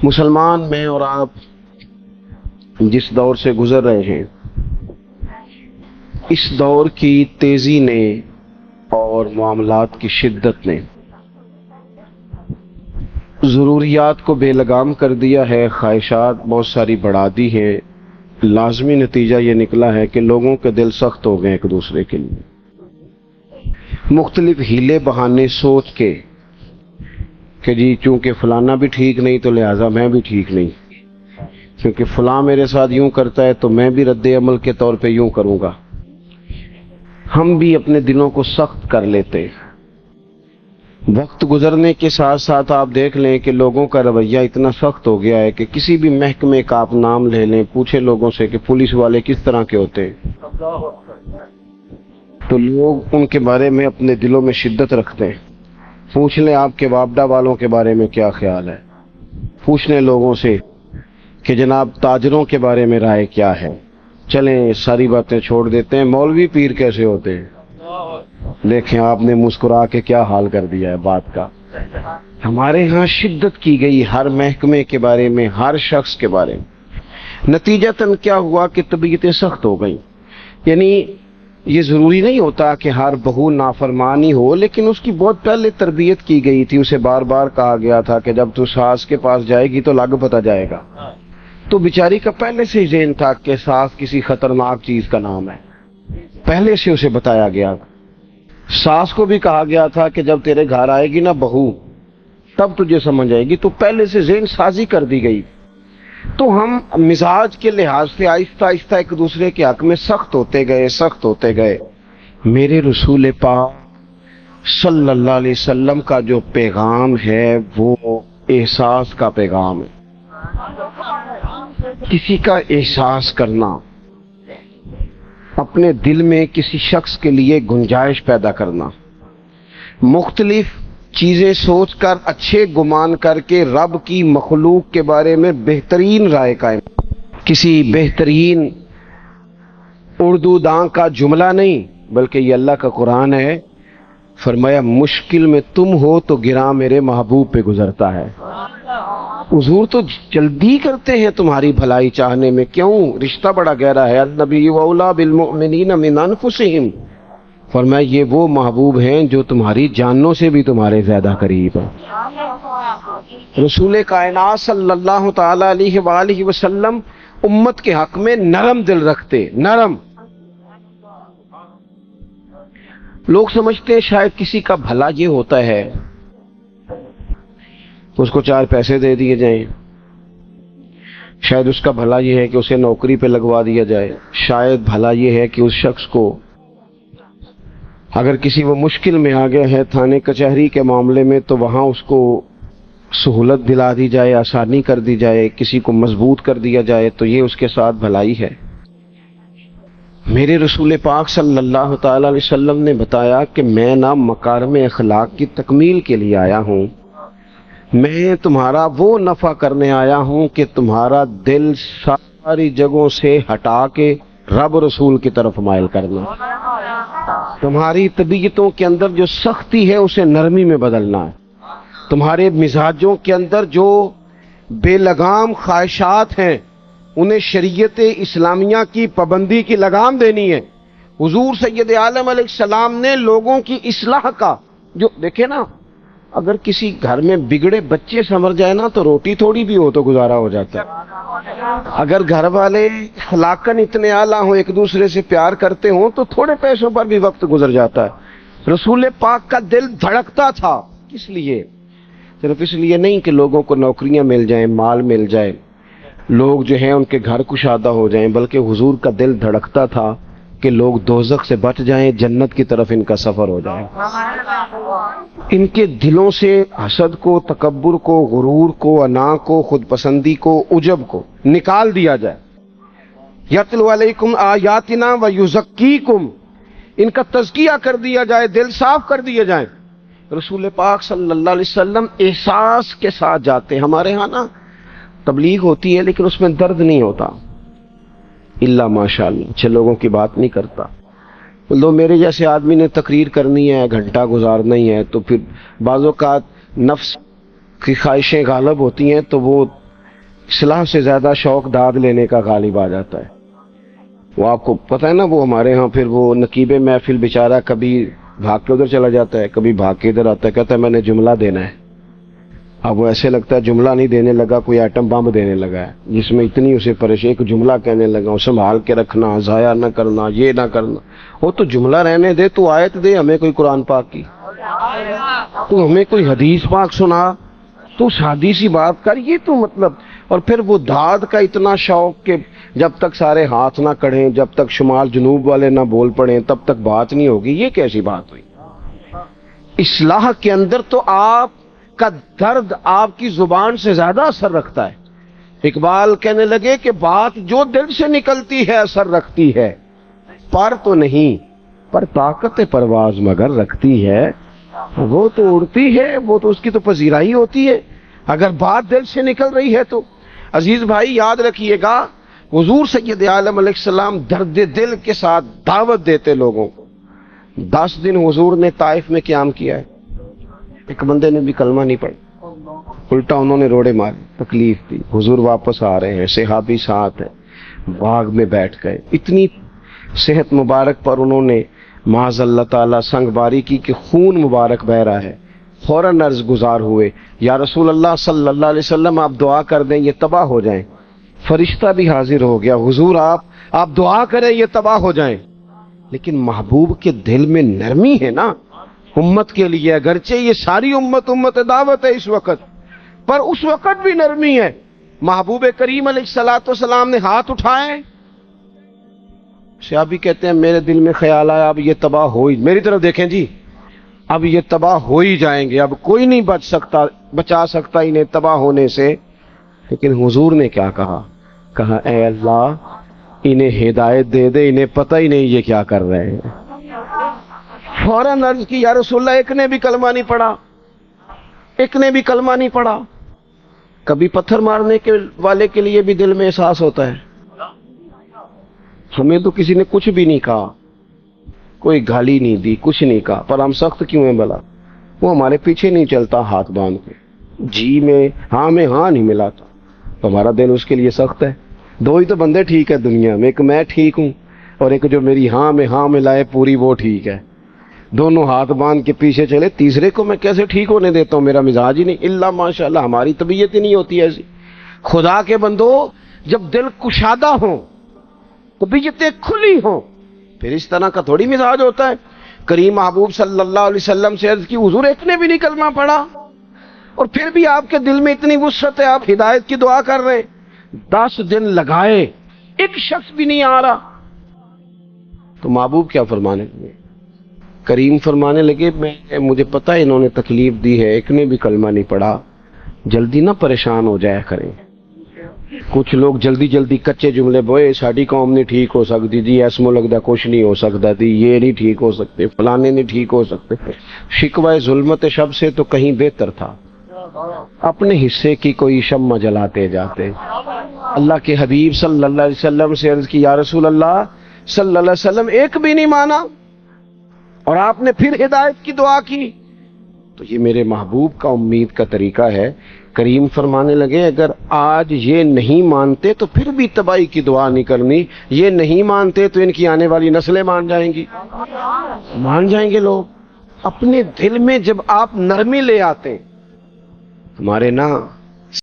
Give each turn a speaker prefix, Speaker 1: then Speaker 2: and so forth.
Speaker 1: مسلمان میں اور آپ جس دور سے گزر رہے ہیں، اس دور کی تیزی نے اور معاملات کی شدت نے ضروریات کو بے لگام کر دیا ہے، خواہشات بہت ساری بڑھا دی ہے۔ لازمی نتیجہ یہ نکلا ہے کہ لوگوں کے دل سخت ہو گئے ایک دوسرے کے لیے، مختلف ہیلے بہانے سوچ کے کہ جی چونکہ فلانا بھی ٹھیک نہیں تو لہٰذا میں بھی ٹھیک نہیں، کیونکہ فلاں میرے ساتھ یوں کرتا ہے تو میں بھی رد عمل کے طور پہ یوں کروں گا۔ ہم بھی اپنے دلوں کو سخت کر لیتے ہیں۔ وقت گزرنے کے ساتھ ساتھ آپ دیکھ لیں کہ لوگوں کا رویہ اتنا سخت ہو گیا ہے کہ کسی بھی محکمے کا آپ نام لے لیں، پوچھیں لوگوں سے کہ پولیس والے کس طرح کے ہوتے ہیں، تو لوگ ان کے بارے میں اپنے دلوں میں شدت رکھتے ہیں۔ پوچھ لیں آپ کے وابڈا والوں کے بارے میں کیا خیال ہے، پوچھ لیں لوگوں سے کہ جناب تاجروں کے بارے میں رائے کیا ہے۔ چلیں ساری باتیں چھوڑ دیتے ہیں، مولوی پیر کیسے ہوتے ہیں، دیکھیں آپ نے مسکرا کے کیا حال کر دیا ہے بات کا۔ ہمارے ہاں شدت کی گئی ہر محکمے کے بارے میں، ہر شخص کے بارے میں۔ نتیجتاً کیا ہوا کہ طبیعتیں سخت ہو گئیں۔ یعنی یہ ضروری نہیں ہوتا کہ ہر بہو نافرمانی ہو، لیکن اس کی بہت پہلے تربیت کی گئی تھی، اسے بار بار کہا گیا تھا کہ جب تو ساس کے پاس جائے گی تو لگ پتہ جائے گا۔ تو بیچاری کا پہلے سے ہی ذہن تھا کہ ساس کسی خطرناک چیز کا نام ہے، پہلے سے اسے بتایا گیا۔ ساس کو بھی کہا گیا تھا کہ جب تیرے گھر آئے گی نا بہو تب تجھے سمجھ آئے گی، تو پہلے سے ذہن سازی کر دی گئی۔ تو ہم مزاج کے لحاظ سے آہستہ آہستہ ایک دوسرے کے حق میں سخت ہوتے گئے۔ میرے رسول پاک صلی اللہ علیہ وسلم کا جو پیغام ہے وہ احساس کا پیغام ہے۔ کسی کا احساس کرنا، اپنے دل میں کسی شخص کے لیے گنجائش پیدا کرنا، مختلف چیزیں سوچ کر اچھے گمان کر کے رب کی مخلوق کے بارے میں بہترین رائے قائم، کسی بہترین اردو داں کا جملہ نہیں بلکہ یہ اللہ کا قرآن ہے۔ فرمایا مشکل میں تم ہو تو گراں میرے محبوب پہ گزرتا ہے۔ حضور تو جلدی کرتے ہیں تمہاری بھلائی چاہنے میں، کیوں؟ رشتہ بڑا گہرا ہے۔ النبی اولیٰ بالمؤمنین من انفسہم، فرمایا یہ وہ محبوب ہیں جو تمہاری جانوں سے بھی تمہارے زیادہ قریب ہیں۔ رسول کائنات صلی اللہ تعالی علیہ وآلہ وسلم امت کے حق میں نرم دل رکھتے، نرم۔ لوگ سمجھتے ہیں شاید کسی کا بھلا یہ ہوتا ہے اس کو 4 پیسے دے دیے جائیں، شاید اس کا بھلا یہ ہے کہ اسے نوکری پہ لگوا دیا جائے، شاید بھلا یہ ہے کہ اس شخص کو اگر کسی وہ مشکل میں آ گیا ہے تھانے کچہری کے معاملے میں تو وہاں اس کو سہولت دلا دی جائے، آسانی کر دی جائے، کسی کو مضبوط کر دیا جائے، تو یہ اس کے ساتھ بھلائی ہے۔ میرے رسول پاک صلی اللہ تعالی علیہ وسلم نے بتایا کہ میں نہ مکارم اخلاق کی تکمیل کے لیے آیا ہوں، میں تمہارا وہ نفع کرنے آیا ہوں کہ تمہارا دل ساری جگہوں سے ہٹا کے رب رسول کی طرف مائل کرنا، تمہاری طبیعتوں کے اندر جو سختی ہے اسے نرمی میں بدلنا ہے، تمہارے مزاجوں کے اندر جو بے لگام خواہشات ہیں انہیں شریعت اسلامیہ کی پابندی کی لگام دینی ہے۔ حضور سید عالم علیہ السلام نے لوگوں کی اصلاح کا جو دیکھے نا، اگر کسی گھر میں بگڑے بچے سنور جائے نا تو روٹی تھوڑی بھی ہو تو گزارا ہو جاتا ہے۔ اگر گھر والے اخلاقاً اتنے اعلیٰ ہوں، ایک دوسرے سے پیار کرتے ہوں تو تھوڑے پیسوں پر بھی وقت گزر جاتا ہے۔ رسول پاک کا دل دھڑکتا تھا، کس لیے؟ صرف اس لیے نہیں کہ لوگوں کو نوکریاں مل جائیں، مال مل جائے، لوگ جو ہیں ان کے گھر کشادہ ہو جائیں، بلکہ حضور کا دل دھڑکتا تھا کہ لوگ دوزخ سے بچ جائیں، جنت کی طرف ان کا سفر ہو جائے، ان کے دلوں سے حسد کو، تکبر کو، غرور کو، انا کو، خود پسندی کو، عجب کو نکال دیا جائے۔ یتلو علیکم آیاتنا ویزکیکم، ان کا تزکیہ کر دیا جائے، دل صاف کر دیے جائیں۔ رسول پاک صلی اللہ علیہ وسلم احساس کے ساتھ جاتے۔ ہمارے ہاں نا تبلیغ ہوتی ہے لیکن اس میں درد نہیں ہوتا، الا ماشاءاللہ، اچھے لوگوں کی بات نہیں کرتا۔ لو میرے جیسے آدمی نے تقریر کرنی ہے، گھنٹہ گزارنا ہی ہے، تو پھر بعض اوقات نفس کی خواہشیں غالب ہوتی ہیں تو وہ اصلاح سے زیادہ شوق داد لینے کا غالب آ جاتا ہے. وہ آپ کو پتہ ہے نا، وہ ہمارے ہاں پھر وہ نقیب محفل بیچارہ کبھی بھاگ کے ادھر چلا جاتا ہے، کبھی بھاگ کے ادھر آتا ہے، کہتا ہے میں نے جملہ دینا ہے. اب وہ ایسے لگتا ہے جملہ نہیں دینے لگا، کوئی ایٹم بم دینے لگا ہے، جس میں اتنی اسے پریشانی. ایک جملہ کہنے لگا، اسے سنبھال کے رکھنا، ضائع نہ کرنا، یہ نہ کرنا. وہ تو جملہ رہنے دے، تو آیت دے ہمیں کوئی قرآن پاک کی، تو ہمیں کوئی حدیث پاک سنا، تو شادی سی بات کر. یہ تو مطلب. اور پھر وہ داد کا اتنا شوق کہ جب تک سارے ہاتھ نہ کڑھیں، جب تک شمال جنوب والے نہ بول پڑیں، تب تک بات نہیں ہوگی. یہ کیسی بات ہوئی؟ اصلاح کے اندر تو آپ کا درد آپ کی زبان سے زیادہ اثر رکھتا ہے. اقبال کہنے لگے کہ بات جو دل سے نکلتی ہے اثر رکھتی ہے، پر تو نہیں، پر طاقت پرواز مگر رکھتی ہے. وہ تو اڑتی ہے، وہ تو اس کی تو پذیرائی ہوتی ہے اگر بات دل سے نکل رہی ہے تو. عزیز بھائی یاد رکھیے گا، حضور سید عالم علیہ السلام درد دل کے ساتھ دعوت دیتے لوگوں کو. 10 دن حضور نے طائف میں قیام کیا ہے، ایک بندے نے بھی کلمہ نہیں پڑھا، الٹا انہوں نے روڑے مارے، تکلیف دی. حضور واپس آ رہے ہیں، صحابی ساتھ ہیں، باغ میں بیٹھ گئے. اتنی صحت مبارک پر انہوں نے معاذ اللہ تعالیٰ سنگ باری کی کہ خون مبارک بہ رہا ہے. فوراً عرض گزار ہوئے، یا رسول اللہ صلی اللہ علیہ وسلم آپ دعا کر دیں یہ تباہ ہو جائیں. فرشتہ بھی حاضر ہو گیا، حضور آپ دعا کریں یہ تباہ ہو جائیں. لیکن محبوب کے دل میں نرمی ہے نا امت کے لیے، اگرچہ یہ ساری امت دعوت ہے اس وقت، پر اس وقت بھی نرمی ہے. محبوب کریم علیہ الصلوۃ والسلام نے ہاتھ اٹھائے. صحابی کہتے ہیں میرے دل میں خیال آیا اب یہ تباہ ہو ہی، میری طرف دیکھیں جی، اب یہ تباہ ہو ہی جائیں گے، اب کوئی نہیں بچا سکتا انہیں تباہ ہونے سے. لیکن حضور نے کیا کہا اے اللہ انہیں ہدایت دے دے، انہیں پتہ ہی نہیں یہ کیا کر رہے ہیں. فوراً عرض کی یا رسول اللہ ایک نے بھی کلمہ نہیں پڑھا، ایک نے بھی کلمہ نہیں پڑھا. کبھی پتھر مارنے کے والے کے لیے بھی دل میں احساس ہوتا ہے. ہمیں تو کسی نے کچھ بھی نہیں کہا، کوئی گالی نہیں دی، کچھ نہیں کہا، پر ہم سخت کیوں ہیں بلا؟ وہ ہمارے پیچھے نہیں چلتا ہاتھ باندھ کے، جی میں ہاں نہیں ملاتا، تو ہمارا دل اس کے لیے سخت ہے. 2 ہی تو بندے ٹھیک ہے دنیا میں، ایک میں ٹھیک ہوں اور ایک جو میری ہاں میں ہاں ملائے پوری وہ ٹھیک ہے. دونوں ہاتھ باندھ کے پیچھے چلے، تیسرے کو میں کیسے ٹھیک ہونے دیتا ہوں؟ میرا مزاج ہی نہیں، اللہ ماشاءاللہ ہماری طبیعت ہی نہیں ہوتی ایسی. خدا کے بندو جب دل کشادہ ہوں، طبیعتیں کھلی ہوں، پھر اس طرح کا تھوڑی مزاج ہوتا ہے. کریم محبوب صلی اللہ علیہ وسلم سے عرض کی حضور ایک نے بھی نہیں کلمہ پڑھا اور پھر بھی آپ کے دل میں اتنی وسعت ہے، آپ ہدایت کی دعا کر رہے ہیں. 10 دن لگائے، ایک شخص بھی نہیں آ رہا. تو محبوب کیا فرمانے لگے؟ کریم فرمانے لگے مجھے پتہ ہے انہوں نے تکلیف دی ہے، ایک نے بھی کلمہ نہیں پڑھا، جلدی نہ پریشان ہو جایا کریں. کچھ لوگ جلدی کچے جملے بوئے، ساڈی قوم نہیں ٹھیک ہو سکتی جی، ایس مو لگتا کچھ نہیں ہو سکتا جی، یہ نہیں ٹھیک ہو سکتے، فلانے نہیں ٹھیک ہو سکتے. شکوہ ظلمت شب سے تو کہیں بہتر تھا، اپنے حصے کی کوئی شمع جلاتے جاتے. اللہ کے حبیب صلی اللہ علیہ وسلم سے عرض کی یا رسول اللہ صلی اللہ علیہ وسلم ایک بھی نہیں مانا اور آپ نے پھر ہدایت کی دعا کی. تو یہ میرے محبوب کا امید کا طریقہ ہے. کریم فرمانے لگے اگر آج یہ نہیں مانتے تو پھر بھی تباہی کی دعا نہیں کرنی، یہ نہیں مانتے تو ان کی آنے والی نسلیں مان جائیں گی، مان جائیں گے لوگ. اپنے دل میں جب آپ نرمی لے آتے، ہمارے نا